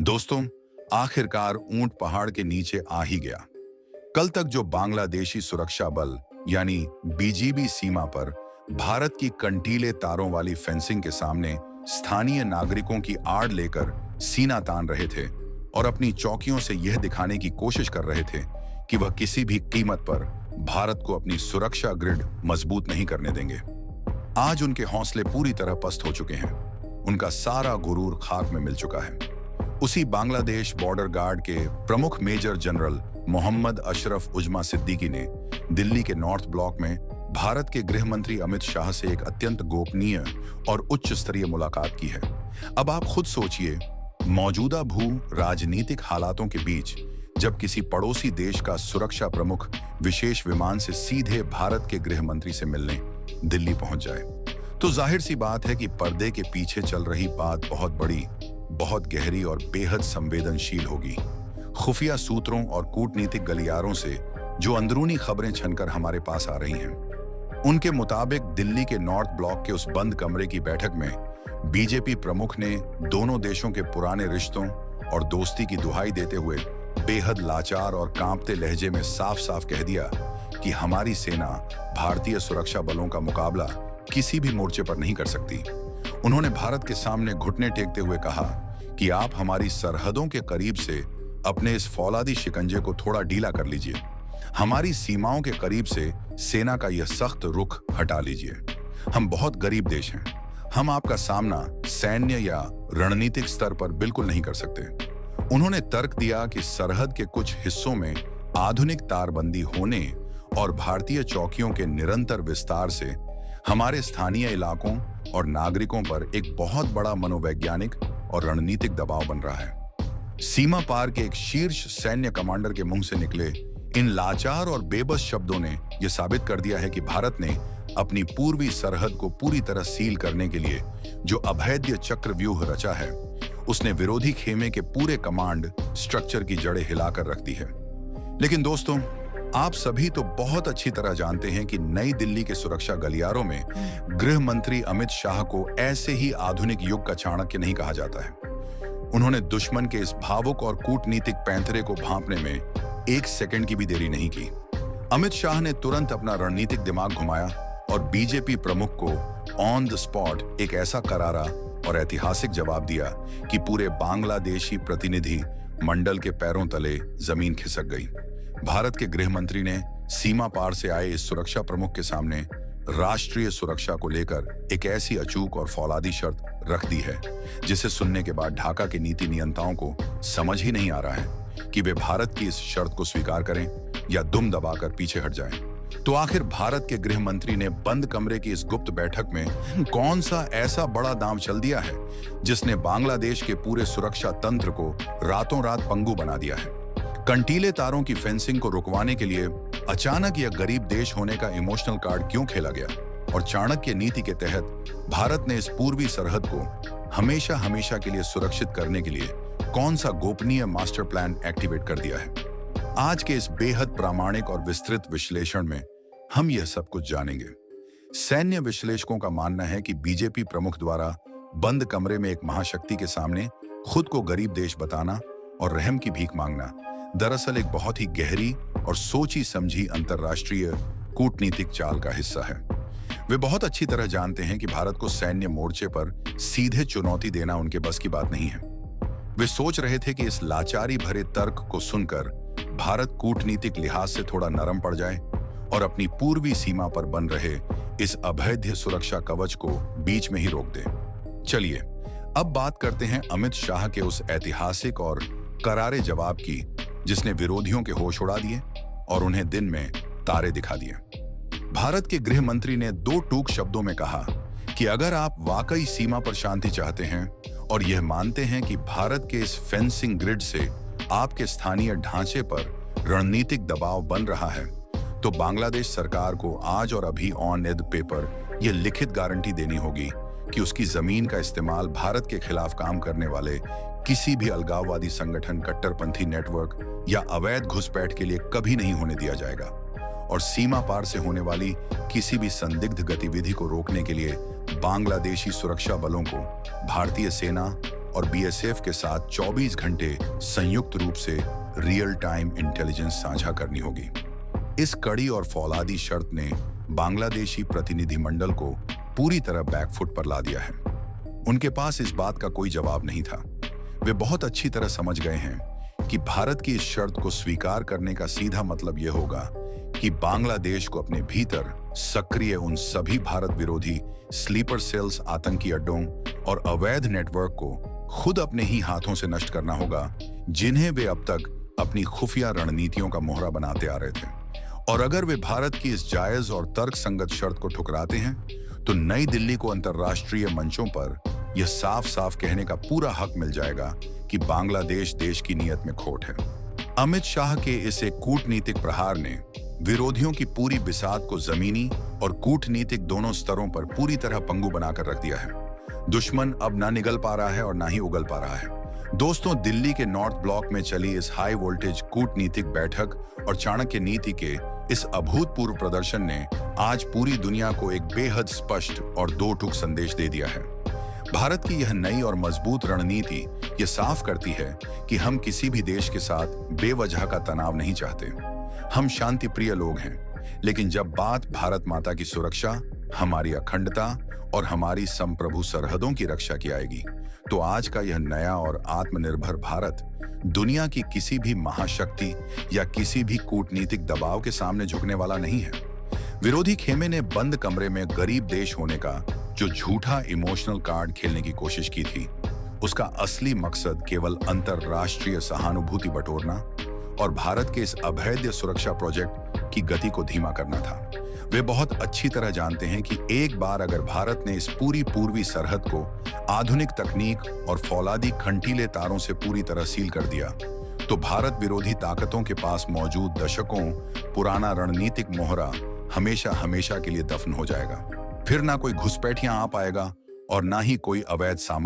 दोस्तों, आखिरकार ऊंट पहाड़ के नीचे आ ही गया। कल तक जो बांग्लादेशी सुरक्षा बल यानी बीजीबी सीमा पर भारत की कंटीले तारों वाली फेंसिंग के सामने स्थानीय नागरिकों की आड़ लेकर सीना तान रहे थे और अपनी चौकियों से यह दिखाने की कोशिश कर रहे थे कि वह किसी भी कीमत पर भारत को अपनी सुरक्षा ग्रिड मजबूत नहीं करने देंगे। आज उनके हौसले पूरी तरह पस्त हो चुके हैं। उनका सारा गुरूर खाक में मिल चुका है। उसी बांग्लादेश बॉर्डर गार्ड के प्रमुख मेजर जनरल मोहम्मद अशरफ उजमा सिद्दीकी ने दिल्ली के नॉर्थ ब्लॉक में भारत के गृह मंत्री अमित शाह से एक अत्यंत गोपनीय और उच्च स्तरीय मुलाकात की है। अब आप खुद सोचिए, मौजूदा भू राजनीतिक हालातों के बीच जब किसी पड़ोसी देश का सुरक्षा प्रमुख विशेष विमान से सीधे भारत के गृह मंत्री से मिलने दिल्ली पहुंच जाए, तो जाहिर सी बात है कि पर्दे के पीछे चल रही बात बहुत बड़ी, बहुत गहरी और बेहद संवेदनशील होगी। खुफिया सूत्रों और कूटनीतिक गलियारों से जो अंदरूनी खबरें छनकर हमारे पास आ रही हैं, उनके मुताबिक दिल्ली के नॉर्थ ब्लॉक के उस बंद कमरे की बैठक में बीजेपी प्रमुख ने दोनों देशों के पुराने रिश्तों और दोस्ती की दुहाई देते हुए बेहद लाचार और कांपते लहजे में साफ साफ कह दिया कि हमारी सेना भारतीय सुरक्षा बलों का मुकाबला किसी भी मोर्चे पर नहीं कर सकती। उन्होंने भारत के सामने घुटने टेकते हुए कहा कि आप हमारी सरहदों के करीब से अपने इस फौलादी शिकंजे को थोड़ा ढीला कर लीजिए। हमारी सीमाओं के करीब से सेना का यह सख्त रुख हटा लीजिए। हम बहुत गरीब देश हैं। हम आपका सामना सैन्य या रणनीतिक स्तर पर बिल्कुल नहीं कर सकते। उन्होंने तर्क दिया कि सरहद के कुछ हिस्सों में आधुनिक तारबंदी होने और भारतीय चौकियों के निरंतर विस्तार से हमारे स्थानीय इलाकों और नागरिकों पर एक बहुत बड़ा मनोवैज्ञानिक और रणनीतिक दबाव बन रहा है। सीमा पार के एक शीर्ष सैन्य कमांडर के मुंह से निकले इन लाचार और बेबस शब्दों ने यह साबित कर दिया है कि भारत ने अपनी पूर्वी सरहद को पूरी तरह सील करने के लिए जो अभेद्य चक्रव्यूह रचा है, उसने विरोधी खेमे के पूरे कमांड स्ट्रक्चर की जड़ें हिलाकर रख दी है। लेकिन दोस्तों, आप सभी तो बहुत अच्छी तरह जानते हैं कि नई दिल्ली के सुरक्षा गलियारों में गृह मंत्री अमित शाह को ऐसे ही आधुनिक युग का चाणक्य नहीं कहा जाता है। उन्होंने दुश्मन के इस भावुक और कूटनीतिक पैंतरे को भांपने में एक सेकंड की भी देरी नहीं की। अमित शाह ने तुरंत अपना रणनीतिक दिमाग घुमाया और बीजेपी प्रमुख को ऑन द स्पॉट एक ऐसा करारा और ऐतिहासिक जवाब दिया कि पूरे बांग्लादेशी प्रतिनिधि मंडल के पैरों तले जमीन खिसक गई। भारत के गृह मंत्री ने सीमा पार से आए इस सुरक्षा प्रमुख के सामने राष्ट्रीय सुरक्षा को लेकर एक ऐसी अचूक और फौलादी शर्त रख दी है जिसे सुनने के बाद ढाका के नीति नियंताओं को समझ ही नहीं आ रहा है कि वे भारत की इस शर्त को स्वीकार करें या दुम दबाकर पीछे हट जाएं। तो आखिर भारत के गृह मंत्री ने बंद कमरे की इस गुप्त बैठक में कौन सा ऐसा बड़ा दांव चल दिया है जिसने बांग्लादेश के पूरे सुरक्षा तंत्र को रातों रात पंगु बना दिया है? कंटीले तारों की फेंसिंग को रुकवाने के लिए अचानक यह गरीब देश होने का इमोशनल कार्ड क्यों खेला गया? और चाणक्य नीति के तहत भारत ने इस पूर्वी सरहद को हमेशा हमेशा के लिए सुरक्षित करने के लिए कौन सा गोपनीय मास्टर प्लान एक्टिवेट कर दिया है? आज के इस बेहद प्रामाणिक और विस्तृत विश्लेषण में हम यह सब कुछ जानेंगे। सैन्य विश्लेषकों का मानना है कि बीजेपी प्रमुख द्वारा बंद कमरे में एक महाशक्ति के सामने खुद को गरीब देश बताना और रहम की भीख मांगना दरअसल एक बहुत ही गहरी और सोची समझी अंतर्राष्ट्रीय कूटनीतिक चाल का हिस्सा है। वे बहुत अच्छी तरह जानते हैं कि भारत को सैन्य मोर्चे पर सीधे चुनौती देना उनके बस की बात नहीं है। वे सोच रहे थे कि इस लाचारी भरे तर्क को सुनकर भारत कूटनीतिक लिहाज से थोड़ा नरम पड़ जाए और अपनी पूर्वी सीमा पर बन रहे इस अभेद्य सुरक्षा कवच को बीच में ही रोक दे। चलिए अब बात करते हैं अमित शाह के उस ऐतिहासिक और करारे जवाब की जिसने विरोधियों के होश उड़ा दिए और उन्हें दिन में तारे दिखा दिए। भारत के गृह मंत्री ने दो टूक शब्दों में कहा कि अगर आप वाकई सीमा पर शांति चाहते हैं और यह मानते हैं कि भारत के इस फेंसिंग ग्रिड से आपके स्थानीय ढांचे पर रणनीतिक दबाव बन रहा है, तो बांग्लादेश सरकार को आज और अभी ऑन एड पेपर यह लिखित गारंटी देनी होगी कि उसकी जमीन का इस्तेमाल भारत के खिलाफ काम करने वाले किसी भी अलगाववादी संगठन, कट्टरपंथी नेटवर्क या अवैध घुसपैठ के लिए कभी नहीं होने दिया जाएगा। और सीमा पार से होने वाली किसी भी संदिग्ध गतिविधि को रोकने के लिए बांग्लादेशी सुरक्षा बलों को भारतीय सेना और बीएसएफ के साथ 24 घंटे संयुक्त रूप से रियल टाइम इंटेलिजेंस साझा करनी होगी। इस कड़ी और फौलादी शर्त ने बांग्लादेशी प्रतिनिधिमंडल को पूरी तरह बैकफुट पर ला दिया है। उनके पास इस बात का कोई जवाब नहीं था। वे बहुत अच्छी तरह समझ गए हैं कि भारत की इस शर्त को स्वीकार करने का सीधा मतलब यह होगा कि बांग्लादेश को अपने भीतर सक्रिय उन सभी भारत विरोधी स्लीपर सेल्स, आतंकी अड्डों और अवैध नेटवर्क को खुद अपने ही हाथों से नष्ट करना होगा, जिन्हें वे अब तक अपनी खुफिया रणनीतियों का मोहरा बनाते आ रहे थे। और अगर वे भारत की इस जायज और तर्कसंगत शर्त को ठुकराते हैं, तो नई दिल्ली को अंतर्राष्ट्रीय मंचों पर यह साफ साफ कहने का पूरा हक मिल जाएगा कि बांग्लादेश देश की नीयत में खोट है। अमित शाह के इस एक कूटनीतिक प्रहार ने विरोधियों की पूरी बिसात को जमीनी और कूटनीतिक दोनों स्तरों पर पूरी तरह पंगु बनाकर रख दिया है। दुश्मन अब ना निगल पा रहा है और ना ही उगल पा रहा है। दोस्तों, दिल्ली के नॉर्थ ब्लॉक में चली इस हाई वोल्टेज कूटनीतिक बैठक और चाणक्य नीति के इस अभूतपूर्व प्रदर्शन ने आज पूरी दुनिया को एक बेहद स्पष्ट और दो टूक संदेश दे दिया है। भारत की यह नई और मजबूत रणनीति यह साफ करती है कि हम किसी भी देश के साथ बेवजह का तनाव नहीं चाहते। हम शांति प्रिय लोग हैं, लेकिन जब बात भारत माता की सुरक्षा, हमारी अखंडता और हमारी संप्रभु सरहदों की रक्षा की आएगी, तो आज का यह नया और आत्मनिर्भर भारत दुनिया की किसी भी महाशक्ति या किसी भी कूटनीतिक दबाव के सामने झुकने वाला नहीं है। विरोधी खेमे ने बंद कमरे में गरीब देश होने का जो झूठा इमोशनल कार्ड खेलने की कोशिश की थी, उसका असली मकसद केवल अंतरराष्ट्रीय सहानुभूति बटोरना और भारत के इस अभेद्य सुरक्षा प्रोजेक्ट की गति को धीमा करना था। वे बहुत अच्छी तरह जानते हैं कि एक बार अगर भारत ने इस पूरी पूर्वी सरहद को आधुनिक तकनीक और फौलादी खंटीले तारों से पूरी तरह सील कर दिया, तो भारत विरोधी ताकतों के पास मौजूद दशकों पुराना रणनीतिक मोहरा हमेशा हमेशा के लिए दफन हो जाएगा। फिर ना कोई घुसपैठियां आ पाएगा और ना ही कोई अवैध सामान